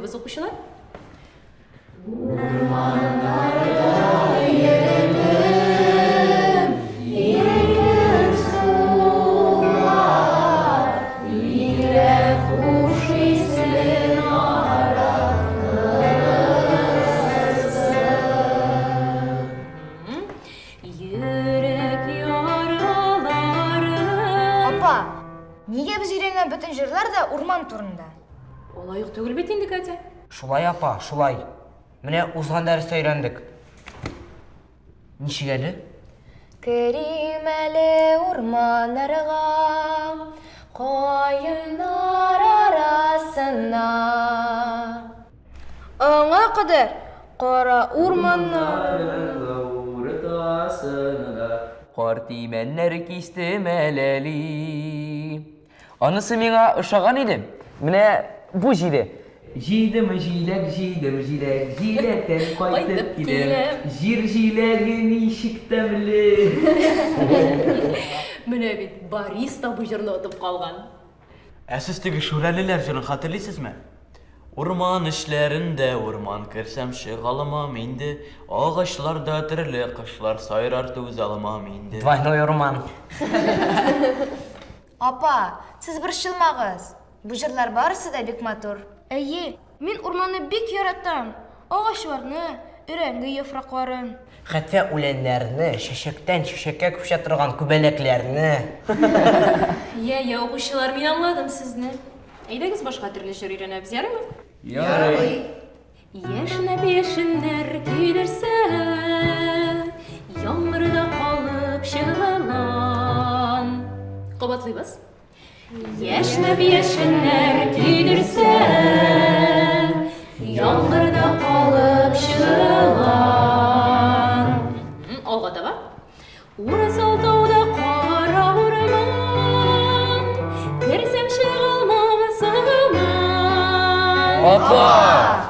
Көтебез укучылар. Yürek yaraları. Апа, неге біз үйренген бүтін жырлар да урман турында? Олайық түгіл бет енді, Катя. Шулай апа, шулай. Міне узган дәрісте өйрәндік. Ничек әле? Керим әле урманнарға, қайындар арасына. Аңа қыдыр, қара урманнар. Қар тимәннәр кистем әләли. Анысы миңа ошаган иде. Менә бу җиде. Җидем җиләк, җиләктән кайтып киләм. Җир җиләге ничек тәмле. Менә бит Борис та бу җырны отып калган. Siz теге шүрәлеләр җырын хәтерлисезме? Урман эшләрендә урман керсәм чыгалмам инде. Агачларда төрле кошлар сайрар түз алмам инде. Двойной урман. Апа, сіз бір шылмағыз. Бұ жырлар барысы да бек матур. Әйе, мен урманны бик яраттым. Ағашларны, өрәңге яфракларын. Хәтта үләннәрне, чәчәктән чәчәккә күчә торган күбәләкләрне. Я, укучылар, мин аңладым сезне. Әйдәгез башка төрле җыр өйрәнәбез, ярыймы? Ярый. Яшнәп яшеннәр көйдерсә, яңгырда калып чыгылган. Кабатлыйбыз. Яшнәп яшеннәр көйдерсә, яңгырда калып чыгылган. Алга таба. Урасал тауда кара урман, керсәм чыгылмам сагыман. Апа!